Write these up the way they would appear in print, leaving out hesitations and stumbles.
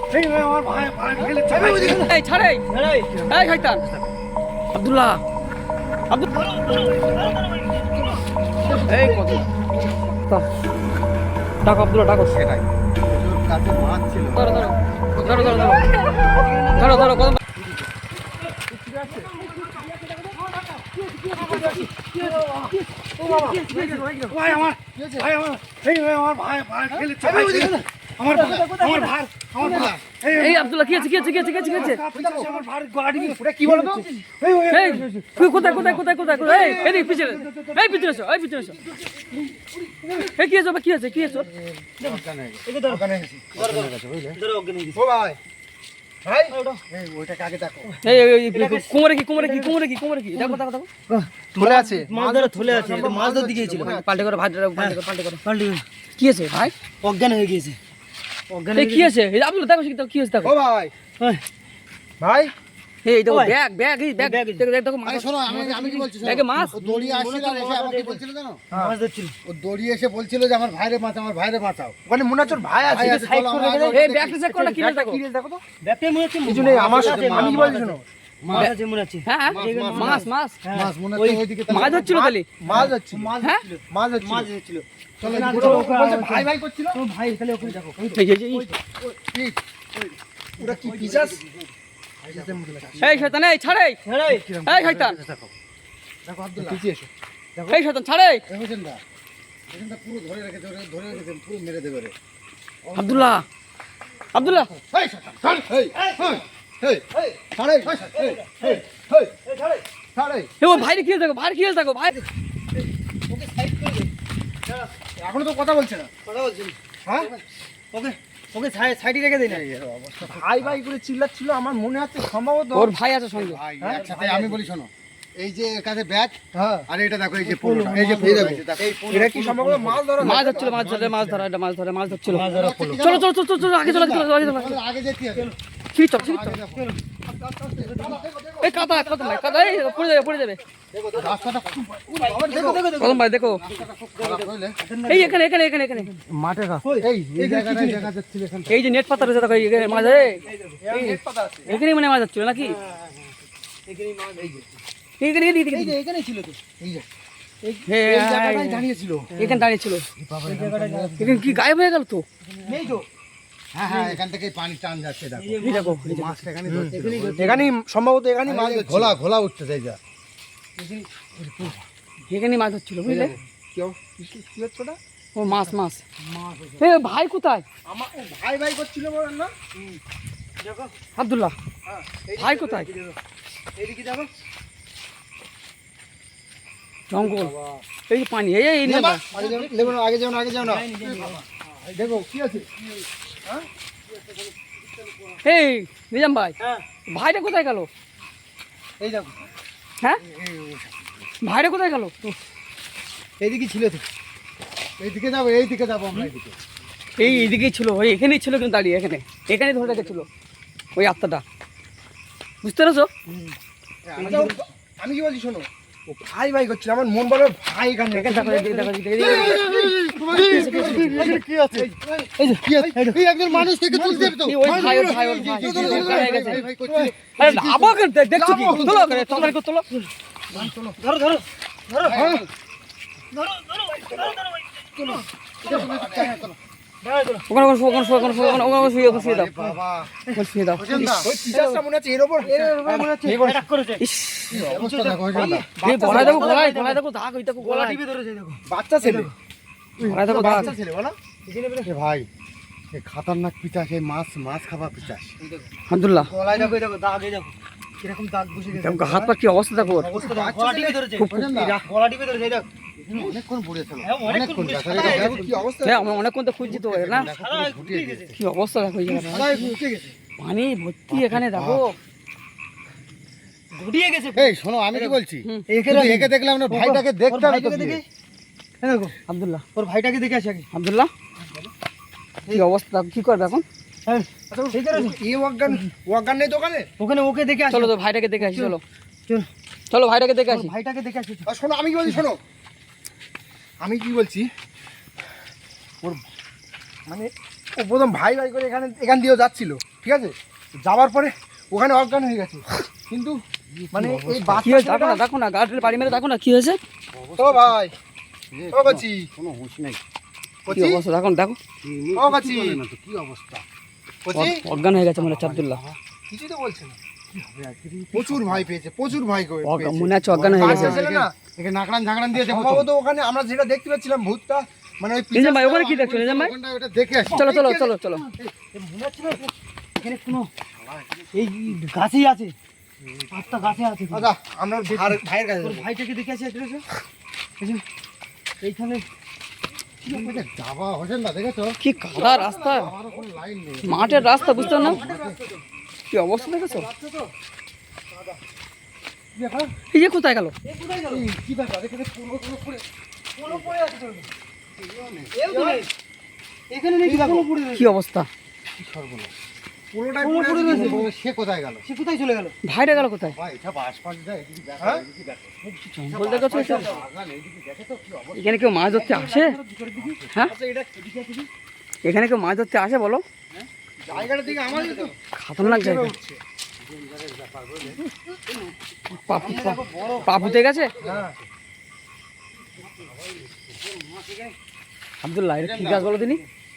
আমার ভাই ভাই ফেলে এই ছাড়ে এই শয়তান আব্দুল্লাহ এই কত ডাকো আব্দুল্লাহ ডাকো সেটাই কাছে মাছ ছিল ধরো ধরো ধরো ধরো ধরো ধরো কত ভাই আমার ভাই আমার আমার ভাই ভাই ফেলেছে আমার আমার ভাই আমার ভাই এই আব্দুল্লাহ কি আছে কি আছে কি আছে কি আছে কি আছে আমার ভাই গাড়ি ওটা কি বলো তো এই তুই কোথায় কোথায় কোথায় কোথায় কোথায় এই এদিকে পিছনে এই পিছনে এসো এই পিছনে এসো এই কি আছে কি আছে কি আছে ও ভাই ভাই এই ওইটাকে আগে দেখো এই কোমরে কি কোমরে কি কোমরে কি কোমরে কি দেখো দেখো দেখো থলে আছে মাছ ধরে থলে আছে এটা মাছ ধরতে গিয়েছিল পাল্টে করে ভাত পাল্টে করে পাল্টে কি আছে ভাই অজ্ঞান হয়ে গিয়েছে অজ্ঞান এই কি আছে এই আব্দুল্লাহ দেখো কি আছে দেখো ও ভাই ভাই এই দেখো ব্যাগ ব্যাগ এই ব্যাগ দেখো দেখো মাছ শোনো আমি কি বলছি ব্যাগে মাছ ও দড়ি আসছিল আর এসে আমাকে বলছিল জানো মাছ ধরছিল ও দড়ি এসে বলছিল যে আমার ভাইরে বাঁচাও ওখানে মুনাচর ভাই আছে সাইড করে রেখে এই ব্যাগটা চেক করো কি দেখো দেখো তো ব্যাগটাই মনে হচ্ছে কিছু নেই আমার সাথে আমি কি বলছি শোনো মাছ আছে মনে হচ্ছে হ্যাঁ মাছ মাছ মাছ মনে হচ্ছে ওইদিকে মাছ হচ্ছিল খালি মাছ হচ্ছে হ্যাঁ মাছ হচ্ছে মাছ ধরছিল চলো বলছে ভাই ভাই করছিল তো ভাই তাহলে ওখানে দেখো ঠিক ওরা কি পিসাস এই শয়তান এই ছাড়ে এই শয়তান দেখো আব্দুল্লাহ পিছিয়ে এসো এই শয়তান ছাড়ে দেখেছেন না পুরো ধরে রেখেছেন পুরো মেরে দেবে রে আব্দুল্লাহ আব্দুল্লাহ এই শয়তান এই ছাড়ে ছাড়ে এ ও ভাইরে কি দেখো ভাই কি দেখো ভাই এখনো তো কথা বলছে না কথা বলছি হ্যাঁ ওকে ওকে সাইডে রেখে দেই না ভাই ভাই করে চিল্লাচ্ছিল আমার মনে হচ্ছে সম্ভবত ওর ভাই আছে সঙ্গে ভাই একসাথে আমি বলি শোনো এই যে এর কাছে ব্যাগ আর এটা দেখো এই যে পুরো এই যে পুরো এটা কি সম্ভবত মাছ ধরা মাছ হচ্ছিল মাছ ধরা এটা মাছ ধরছিল চলো চলো চলো চলো আগে চলো আগে যেতে হবে ঠিক চল এই কাদা নাই কাদা এই পড়ে যাবে দেখো রাস্তাটা কদম ভাই দেখো এই এখানে মাঠের রাস্তা এই জায়গাটা দেখা যাচ্ছে এখানে এই যে নেট পাতা রয়েছে দেখো এখানে মাছ এখানে মানে মাছ হচ্ছিল নাকি এখানে এখানে ছিল তো এই যে এই জায়গাটাই দাঁড়িয়েছিল এখানে দাঁড়িয়ে ছিল এখানে কি গায়েব হয়ে গেল তো নেই তো হ্যাঁ এখান থেকে পানি টান যাচ্ছে দেখো এই দেখো মাছটা এখানে এখানে সম্ভবত এখানে মাছ ঘোলা উঠতে যায় যা এখানে মাছ হচ্ছিল বুঝলে কি হচ্ছে ওটা ও মাছ এ ভাই কোথায় আমার ভাই ভাই করছিল বলেন না দেখো আব্দুল্লাহ ভাই কোথায় এইদিকে দেখো জঙ্গল এই যে পানি এই নেবা আগে যাও না দেখো কি আছে এই নিজাম ভাই হ্যাঁ ভাইটা কোথায় গেল এই দেখো হ্যাঁ ভাইটা কোথায় গেল এইদিকে ছিল তো এইদিকে যাবো আমরা এইদিকে এইদিকেই ছিল ওই এখানেই ছিল কিন্তু দাঁড়িয়ে এখানে ধরে রেখেছিল ওই আত্মাটা বুঝতে পেরেছো আমি কি বলছি শোনো ও ভাই করছিল আমার মন বলে ভাই এখানে কি আছে এই একজন মানুষ থেকে তুলতে হবে তো ওই ভাই আরে আবার দেখছো কি তোলো ধরো ধরো ওখানে শুয়ে দাও বাবা শুয়ে দাও ওই টিচারটা মনে আছে এর উপর অ্যাটাক করেছে ইস অবস্থা দেখো এই গলায় দেখো দাগ ওই দেখো গলা টিপে ধরেছে দেখো বাচ্চা ছেলে গলায় দেখো দাগ বাচ্চা ছেলে বলো এ ভাই এই খাতারনাক পিচাস এই মাছ খাওয়া পিচাস আব্দুল্লাহ গলায় দেখো এই দেখো দাগ এই দেখো কিরকম দাগ বসে গেছে দেখো হাত পা কি অবস্থা দেখো ওর। অবস্থা দেখো গলা টিপে ধরেছে গলা টিপে ধরেছে এই দেখো অনেকক্ষণ পড়েছিল হ্যাঁ, অনেকক্ষণ দেখো কি অবস্থা হ্যাঁ আমরা অনেকক্ষণ তো খুঁজছি তো না ফুটিয়ে গেছে কি অবস্থা দেখো এই জায়গাটা। সারাই ফুটিয়ে গেছে পানি ভর্তি এখানে দেখো ঘুরিয়ে গেছে এই শোনো আমি কি বলছি হুম। একে দেখলাম না ভাইটাকে দেখতে হবে তো দেখে গিয়ে। দেখো আব্দুল্লাহ ওর ভাইটাকে দেখে আসি আগে আব্দুল্লাহ কি অবস্থা কি করবে এখন হ্যাঁ ঠিক আছে এই ওয়াগান নেই দোকানে ওখানে ওকে দেখে আসি চলো তো ভাইটাকে দেখে আসি চলো চল চলো ভাইটাকে দেখে আসি ভাইটাকে দেখে আসি আর শোনো আমি কি বলছি শোনো আমি কি বলছি ওর মানে ও প্রথম ভাই করে এখান দিয়েও যাচ্ছিল ঠিক আছে, যাওয়ার পরে ওখানে অজ্ঞান হয়ে গেছে। কিন্তু মানে এই কি হয়েছে দেখো না, দেখো না, গাড়ির বাড়ি মেরে দেখো না কি হয়েছে। ও ভাই, ও বাচ্চি, কোনো হুঁশ নেই। কি অবস্থা দেখো না, দেখো ও বাচ্চি, কি অবস্থা? অজ্ঞান হয়ে গেছে মনে হচ্ছে আব্দুল্লাহ। কিছু তো বলছে না। প্রচুর ভয় পেয়েছে, প্রচুর ভয় পেয়েছে। মনে হচ্ছে অজ্ঞান হয়ে গেছে। না এখানে নাকড়ান ঝাগড়ান দিয়েছে সম্ভবত। ওখানে আমরা যেটা দেখতে পাচ্ছিলাম ভূতটা, মানে ওই নিজাম ভাই ওখানে কি দেখছো নিজাম ভাই? ওখানটা ওটা দেখে আসি। চলো চলো চলো চলো। মনে হচ্ছে না এখানে কোনো এই গাছেই আছে, আটটা গাছে আছে। দাদা আমরা ভাইয়ের কাছে তোর ভাইটাকে দেখে আসি একটু। এই যে এইখানে যাওয়া হোসেন না, দেখেছো কি কাদা রাস্তা, আমারও কোনো লাইন নেই। মাঠের রাস্তা, বুঝতে না কি অবস্থা দেখেছো। এই যে কোথায় গেল? কি ব্যাপার এখানে পুরো পড়ে আছে তো? এখানে নাকি কোনো পড়ে রয়েছে। কি অবস্থা, পুরোটাই পুরো পড়ে পড়ে আছে। রয়েছে। সে কোথায় গেল? সে কোথায় চলে গেল? ভাইটা গেল কোথায়? ভাই এটা আশপাশ যায়, এদিকে দেখো, হ্যাঁ? এদিকে দেখো। জঙ্গল দেখেছো এসব? বাগান, এদিকে দেখো তো কি অবস্থা। এখানে কেউ মাছ ধরতে আসে? হ্যাঁ, আচ্ছা এটা এদিকে আছে কি? এখানে কেউ মাছ ধরতে আসে বলো? জায়গাটা দিকে আমারই তো খতরনাক জায়গা। পাপুতে গেছে হ্যাঁ। আব্দুল্লাহ। এটা কি গাছ বলো তিনি?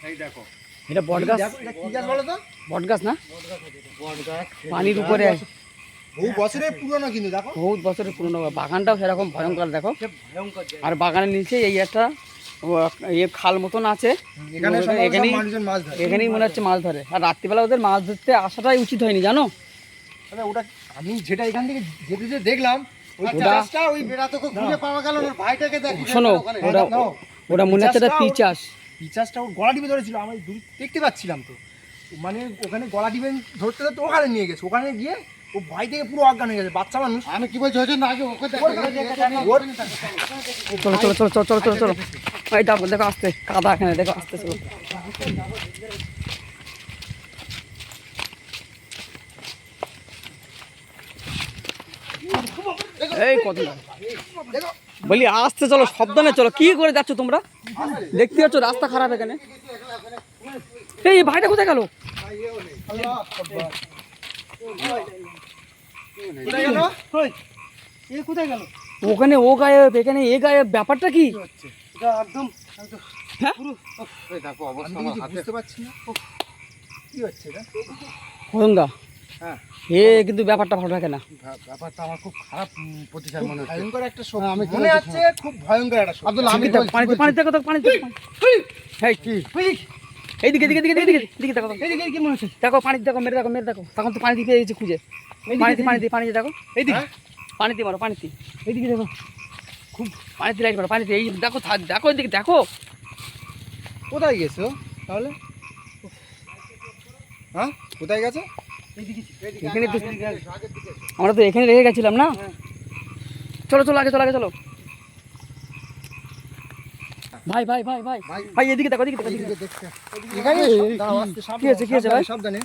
এই দেখো, এটা বট গাছ। এটা কি গাছ বলো তো? বট গাছ না, বট গাছ। পানির উপরে, বহু বছরের পুরনো কিন্তু দেখো। বহুত বছরের পুরনো। বাগানটাও সেরকম ভয়ঙ্কর দেখো। ভয়ঙ্কর জায়গা। আর বাগানের নিচে এই একটা খাল মতন আছে, এখানে এখানেই মানুষজন মাছ ধরে। এখানেই মনে হচ্ছে মাছ ধরে। আর রাত্রিবেলা ওদের মাছ ধরতে আসাটাই উচিত হয়নি জানো। মানে ওটা আমি যেটা এখান থেকে যেতে যে দেখলাম, ওই ওটা- চাষটা ওই বেড়াতকে খুঁজে পাওয়া গেল না। ওর ভাইটাকে দেখি শোনো, ওখানে। ওটা নাও। ওটা মনে হচ্ছে একটা পিচাস। পিচাসটা ওর গলা টিপে ধরেছিল, আমি দূর দেখতে পাচ্ছিলাম তো। মানে ওখানে গলা টিপে ধরতে ধরতে ওখানে নিয়ে গেছে। ওখানে গিয়ে ও ভয় থেকে পুরো অজ্ঞান হয়ে গেছে। বাচ্চা মানুষ। আমি কি বলছি হচ্ছে না, আগে ওকে চলো চলো চলো চলো চলো চলো চলো। এই দেখো দেখো আসতে কাদা, এখানে দেখো আসতে চলো। এই কত বলি আসতে চলো, সাবধানে চলো। কি করে যাচ্ছ তোমরা? দেখতে পাচ্ছ রাস্তা খারাপ এখানে। এই ভাইটা কোথায় গেল? কই? এ কোথায় গেল? ওখানে ও গায়েব, এখানে এ গায়েব, ব্যাপারটা কি? এটা একদম হ্যাঁ দেখো অবস্থা আমার হাতে বুঝতে পারছি না। কি হচ্ছে এটা? হরঙ্গা। হ্যাঁ। এ কিন্তু ব্যাপারটা ভালো থাকে না। ব্যাপারটা আমার খুব খারাপ প্রতিশাল মনে হচ্ছে। ভয়ঙ্কর একটা শব্দ আমি মনে হচ্ছে, খুব ভয়ঙ্কর একটা শব্দ। আব্দুল্লাহ আমি পানিতে পানিতে দেখো, পানিতে। এই কি এইদিকে এদিকে এদিকে এদিকে এদিকে দেখো, এইদিকে কি মনে হচ্ছে? দেখো পানিতে দেখো, মেরে দেখো, মেরে দেখো। তখন তো পানি দিতে এসেছে খুঁজে। পানিতে দেখো, এইদিকে পানিতে মারো, পানিতে। এইদিকে দেখো। খুব পানিতে লাইট মারো, পানিতে। এই দেখো দেখো এদিকে দেখো। কোথায় গেছো তাহলে? হ্যাঁ কোথায় গেছে? এখানে তো আমরা তো এখানে রেখে গেছিলাম না। চলো চলো আগে চলো, আগে চলো। ভাই ভাই ভাই ভাই ভাই এদিকে দেখো, এদিকে দেখো, এদিকে দেখো। এখানে কি হয়েছে, কি হয়েছে ভাই? সাবধানে।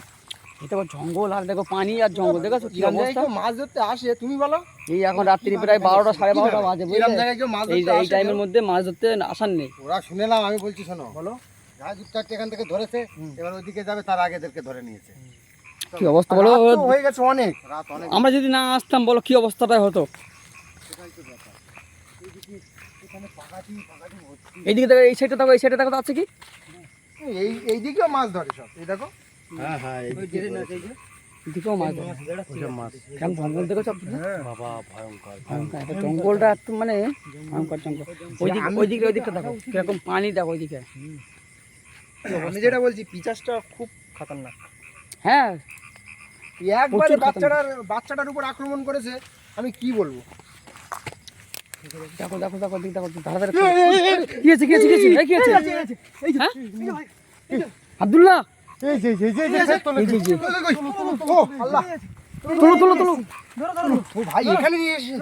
এটা আবার জঙ্গল, আর দেখো পানি আর জঙ্গল, দেখো কি এরম জায়গায় অবস্থা। কেউ মাছ ধরতে আসে তুমি বলো? এই এখন রাত্রি প্রায় 12টা 12:30 বাজে, এরম বুঝলে? জায়গায় কেউ মাছ এই ধরতে এই আসে? টাইমের মধ্যে মাছ ধরতে আসার নেই। ওরা শুনেলাম, আমি বলছি শোনো, বলো যা দুটারটি এখান থেকে ধরেছে, এবার ওইদিকে যাবে, তার আগেদেরকে ধরে নিয়েছে। কি অবস্থা বলো। রাত তো হয়ে গেছে অনেক, রাত অনেক। আমরা যদি না আসতাম বলো কি অবস্থাটা হতো। এখানে পাকাটি ভর্তি। এইদিকে দেখো, এই সাইডটা দেখো, এই সাইডটা দেখো তো আছে কি। এইদিকেও মাছ ধরে সব। এই দেখো। হ্যাঁ হ্যাঁ, এদিকেও মাছ ধরে। মাছ। কেমন জঙ্গল দেখো সব। বাবা ভয়ঙ্কর। ভয়ঙ্কর, এটা জঙ্গলটা একটু মানে ভয়ঙ্কর জঙ্গল। ওইদিকে ওইদিকটা দেখো কিরকম পানি, দেখো ওইদিকে। আমি যেটা বলছি, পিচাসটা খুব খতরনাক। হ্যাঁ একবারে প্রচুর খতরনাক। বাচ্চাটার উপর আক্রমণ করেছে, আমি কি বলবো। দেখো দেখো দেখো, দিক দেখো, তাড়াতাড়ি। কি আছে, কি আছে, কি আছে, এই কি আছে? হ্যাঁ আব্দুল্লাহ, এই যে এই যে ও আল্লাহ, তোলো তোলো তোলো। ও ভাই এখানে নিয়ে এসে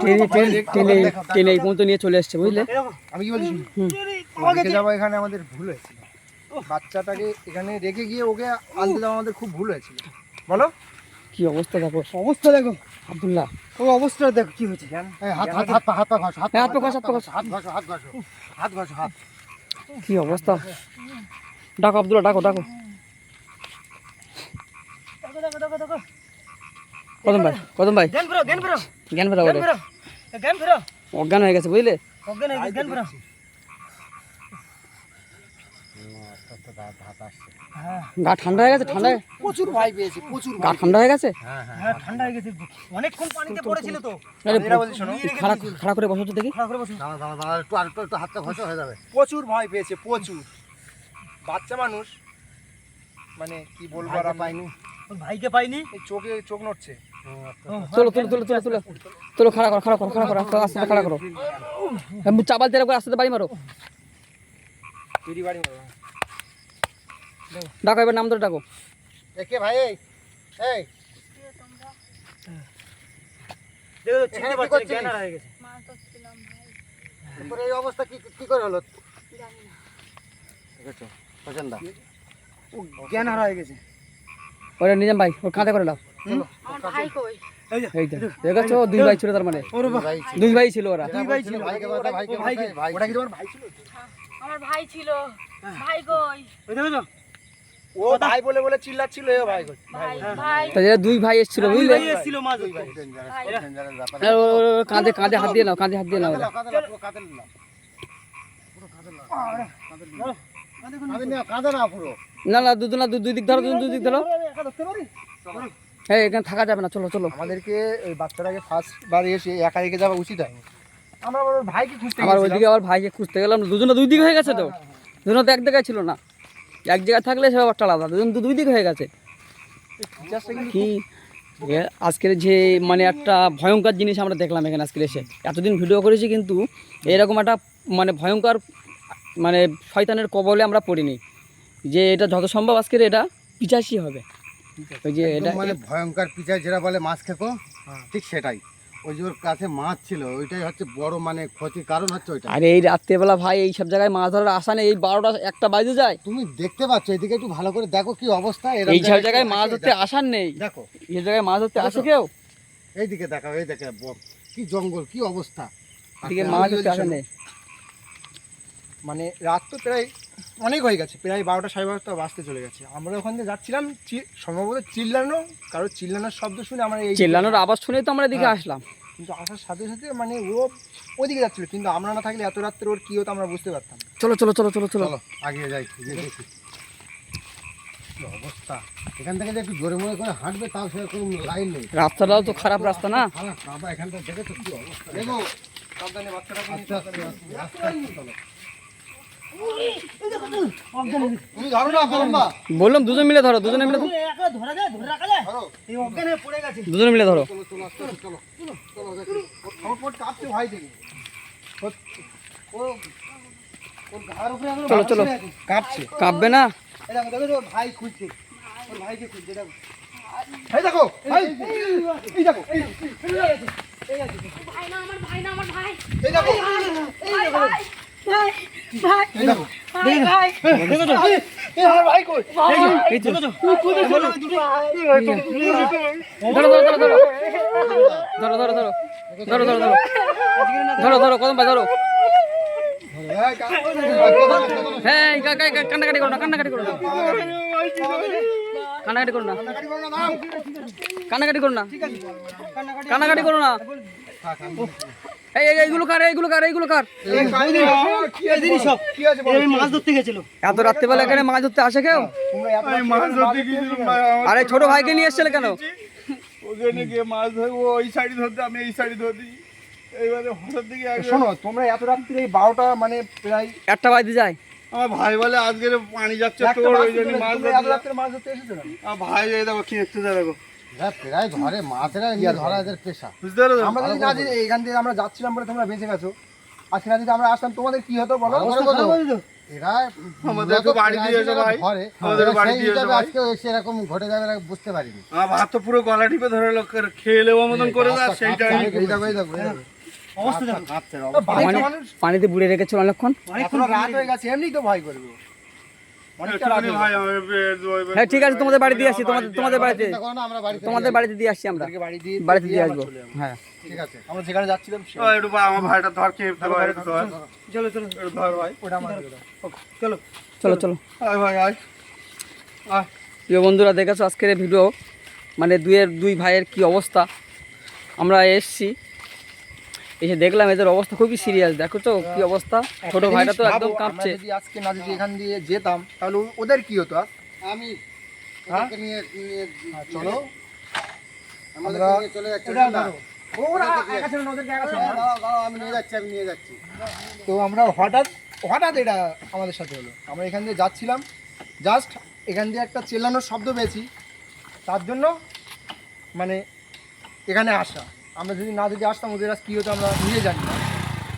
টেনে টেনে টেনে টেনে এই পর্যন্ত নিয়ে চলে এসছে, বুঝলে? আমি কি বলছি, রেখে যাবো এখানে আমাদের ভুল হয়েছিল। বাচ্চাটাকে এখানে রেখে গিয়ে ওকে আনতে যাওয়া আমাদের খুব ভুল হয়েছিল। বলো কি অবস্থা দেখো, অবস্থা দেখো। আব্দুল্লাহ। ও অবস্থা দেখো কি হচ্ছে। হাত হাত হাত পা ঘষো, হাত পা ঘষো, হাত পা ঘষো। হাত ঘষো হাত। কি অবস্থা। ডাকো আব্দুল্লাহ, ডাকো ডাকো। কদম ভাই জ্ঞান ফেরো জ্ঞান ফেরা করে জ্ঞান ফেরো অজ্ঞান হয়ে গেছে বুঝলে অজ্ঞান হয়ে গেছে, জ্ঞান ফেরো। হ্যাঁ গা ঠান্ডা হয়ে গেছে ঠান্ডা প্রচুর ভয় পেয়েছি, প্রচুর গা ঠান্ডা হয়ে গেছে হ্যাঁ ঠান্ডা হয়ে গেছে, অনেকক্ষণ পানিতে পড়েছিল তো। আরে এরা বলছে শোনো, খাড়া খাড়া করে বসো তো দেখি খারাপ করে বসো। একটু হাতটা ঘষা হয়ে যাবে। প্রচুর ভয় পেয়েছে, প্রচুর। বাচ্চা মানুষ, মানে কি বলবো আর পাইনি, ওর ভাইকে পাইনি। এই চোখে চোখ নড়ছে। চলো চলো খাড়া করো আস্তে আস্তে খাড়া করো চাবাল তেরা করে আস্তে আস্তে বাড়ি মারো পিড়ি বাড়ি মারো। ডাকো এবার নাম ধরে ডাকো একে ভাই, এই এই দেখো তো চিনতে এখানে কি পারছি না, করছিস? জ্ঞান হারা হয়ে গেছে। তোর এই অবস্থা কি করে হলো? দেখেছো প্রচন্ড। ও জ্ঞান হারা হয়ে গেছে। ওরা নিজাম ভাই ওর কাঁধে করে দাও এই দেখেছো দুই ভাই ছিল তার মানে দুই ভাই ছিল ওরা দুই ভাই ছিল, ভাইকে বলো, ভাইকে বলো, ভাই। ওটা কি তোমার ভাই ছিল? আমার ভাই ছিল, ভাই কই? ওই দেখো তো, ও ভাই বলে বলে চিল্লাচ্ছিল, এ ভাই কই? ভাই ভাই তাই এরা দুই ভাই এসেছিল দুই বুঝলে ভাই এসেছিল মাছ ধরতে। ডেঞ্জারাস ব্যাপার। আর ওর কাঁধে হাত দিয়ে নাও ওরা কাঁদে না পুরো। না দুই দিক ধরো দুই দিক ধরো একা ধরতে পারি? হ্যাঁ এখানে থাকা যাবে না চলো আমাদেরকে ওই বাচ্চাটাকে ফার্স্ট বার এসে একা রেখে যাওয়া উচিত হয়নি। আমরা আবার ওর ভাইকে খুঁজতে আবার গেছিলাম। ওইদিকে আবার ভাইকে খুঁজতে গেলাম দুজনে দুই দিক হয়ে গেছে তো দুজনে তো এক জায়গায় ছিল না এক জায়গায় থাকলে সে ব্যাপারটা আলাদা দুজন তো দুই দিক হয়ে গেছে টিচার্সটা কিন্তু কি আজকের যে মানে একটা ভয়ঙ্কর জিনিস আমরা দেখলাম এখানে আজকে এসে এতদিন ভিডিও করেছি কিন্তু এরকম একটা মানে ভয়ঙ্কর মানে শয়তানের কবলে আমরা পড়িনি যে এটা যত সম্ভব আজকের এটা পিছাসি হবে ওই যে এটা একদম মানে ভয়ঙ্কর পিচাই যেটা বলে মাছ খেকো, হ্যাঁ। ঠিক সেটাই। ওই যে ওর কাছে মাছ ছিল, ওইটাই হচ্ছে বড় মানে ক্ষতির কারণ হচ্ছে ওইটা। আরে এই রাত্রেবেলা ভাই এই সব জায়গায় মাছ ধরার আশা নেই এই 12টা 1টা বাজে যায় তুমি দেখতে পাচ্ছ, এদিকে একটু ভালো করে দেখো কি অবস্থা। এরকম এই সব জায়গায় একটু মাছ আসে, ধরতে আসার নেই দেখো এই জায়গায় মাছ ধরতে আসে কেউ এইদিকে দেখাও, এই দেখে কি জঙ্গল, কি অবস্থা। এদিকে আর মাছ আমি ধরতে যদি আসা শোনো, নেই মানে রাত তো প্রায় অনেক হয়ে গেছে, প্রায় 12টা 12:30 বাজতে চলে গেছে। আমরা ওখান থেকে যাচ্ছিলাম, সম্ভবত চিল্লানো, কারো চিল্লানোর শব্দ শুনে আমরা এই চিল্লানোর আওয়াজ শুনেই তো আমরা এদিকে হ্যাঁ। আসলাম কিন্তু আসার সাথে সাথে মানে ও ওইদিকে যাচ্ছিল, কিন্তু আমরা না থাকলে এত রাত্রে ওর কি হতো আমরা বুঝতে পারতাম না। চলো চলো আগিয়ে যাই, গিয়ে দেখি কি অবস্থা। এখান থেকে যে একটু জোরে মরে করে হাঁটবে, তাও সেরকম লাইন নেই। রাস্তাটাও তো খারাপ রাস্তা না খারাপ কাদা, এখানটা দেখেছো কি অবস্থা। দেখো সাবধানে বাচ্চাটাকে নিয়ে সাবধানে। আস্তে আস্তে চলো। তুমি ধরো না বলম্বা, বললাম দুজন মিলে ধরো দুজনে মিলে ধরো একা ধরা যায়, ধরে রাখা যায়? ধরো এই অজ্ঞান হয়ে পড়ে গেছে। দুজনে মিলে ধরো চলো চলো আস্তে আস্তে চলো চলো দেখো ওর ঠোঁট কাঁপছে ভয় থেকে। ও ওর ঘাড় উপরে এখনো চলো, চলো। বাতাস আছে, কাঁপছে। কাঁপবে না এই দেখো দেখো ওর ভাই খুঁজছে, ওর ভাইকে খুঁজছে দেখো। এই দেখো ভাই, এই দেখো এই ভাই না আমার ভাই না আমার ভাই এই দেখো ভাই ভাই ভাই ভাই এই দেখো ভাই ভাই এই আমার ভাই কই? এই তো দেখো তো, ধরো ধরো কদম ভাই ধরো এই হ্যাঁ কান্নাকাটি করো না কান্নাকাটি করো না কান্নাকাটি করো না কান্নাকাটি করো না কান্নাকাটি করো না এই এইগুলো কার কি আছে জিনিস সব কি আছে বলো? এই মাছ ধরতে গেছিল। এত রাত্রেবেলা এখানে মাছ ধরতে আসে কেউ তোমরা এত মাছ ধরতে গিয়েছিলাম, আরে ছোট ভাইকে নিয়ে এসেছিলে কেন ওখানে গিয়ে মাছ ধরবো, ওই সাইডে ধরতে আমি এই সাইডে ধরি। এইবারে হঠাৎ দিকে শোনো তোমরা এত রাত্রে এই 12টা মানে প্রায় 1টা বাজে যায় আমার ভাই বলে আজকে পানি যাচ্ছে একটা তোর, বাজতে ওই জন্য চলে, মাছ তোমরা এত ধরতে রাত্রে মাছ ধরতে এসেছো না? আমার ভাই এই দেখো খেয়েছে দেখো, এরা প্রায় ধরে মাছেরা, নিয়ে ধরা এদের পেশা। বুঝতে পারছো? আমরা যদি না যদি এখান থেকে আমরা যাচ্ছিলাম বলে তোমরা বেঁচে গেছো, আজকে না যদি আমরা আসতাম তোমাদের কি হতো বলো? অবশ্যই বলো, বলো। বলো। এরা আমাদের একটু বাড়ি প্রায় দিয়েছে যারা ভাই। ধরে, আমাদের এরা বাড়ি সেই দিয়েছে হিসাবে ভাই। আজকেও এসে এরকম ঘটে যাবে এরা বুঝতে পারিনি। আমার ভাত তো পুরো গলা টিপে ধরে খেয়ে নেবো মতন করে দেয়, রাস্তা সেইটা কাঁপছে, এই দেখো, এই দেখো, এই দেখো। অবস্থা দেখো। কাঁপছে, বাড়িতে মানুষ পানিতে বুড়ে রেখেছিল অনেকক্ষণ এতটা রাত হয়ে গেছে, এমনি তো ভয় করবে ও। অনেকটা রাত হয়ে ভাই গেছে। আমার হ্যাঁ ঠিক আছে তোমাদের বাড়ি দিয়ে আসছি তোমাদের বাড়িতে চিন্তা করো না, আমরা বাড়িতে তোমাদের বাড়িতে দিয়ে আসছি আমরা ওদেরকে বাড়ি দিয়ে বাড়িতে দিয়ে আমরা আসবো চলে যাবো। হ্যাঁ ঠিক আছে। আমরা যেখানে যাচ্ছিলাম সে- একটু আমার ভাইটা ধর খেয়ে ফেলো, একটু ধর, চলো চলো একটু ধর ভাই, ওটা আমার দিয়ে দাও। চলো। চলো আয় ভাই আয় আয়। প্রিয় বন্ধুরা দেখেছো আজকের এই ভিডিও মানে দুই ভাইয়ের কি অবস্থা। আমরা এসছি, এসে দেখলাম এদের অবস্থা খুবই সিরিয়াস। দেখো তো কি অবস্থা, ছোট একটা ভাইটা তো জিনিস একদম ভাবো, কাঁপছে। আমরা যদি আজকে না যদি এখান দিয়ে যেতাম তাহলে ওদের কি হতো আজ? আমি হ্যাঁ? ওদেরকে নিয়ে নিয়ে চলো আমাদেরকে আমরা- নিয়ে চলে যাচ্ছি এটা না? ধরো। ওরা একা ছিল না, ওদেরকে একা ছিল না। দাঁড়াও, দাঁড়াও, আমি নিয়ে যাচ্ছি তো আমরা হঠাৎ এটা আমাদের সাথে হলো। আমরা এখান দিয়ে যাচ্ছিলাম, জাস্ট এখান দিয়ে একটা চেল্লানোর শব্দ পেয়েছি, তার জন্য মানে এখানে আসা। আমরা যদি আসতাম ওদের আজ কী হতো আমরা নিজে জানি না।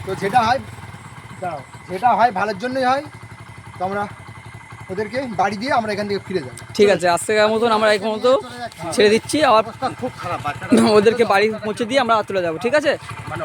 তো যেটা হয় ভালোর জন্যই হয়। তো আমরা ওদেরকে বাড়ি দিয়ে আমরা এখান থেকে ফিরে যাব। ঠিক আছে, আজ থেকে মতন আমরা এখন মতো ছেড়ে দিচ্ছি, আবার খুব খারাপ বাচ্চাটা ওদেরকে বাড়ি পৌঁছে দিয়ে আমরা চলে যাবো। ঠিক আছে। মানে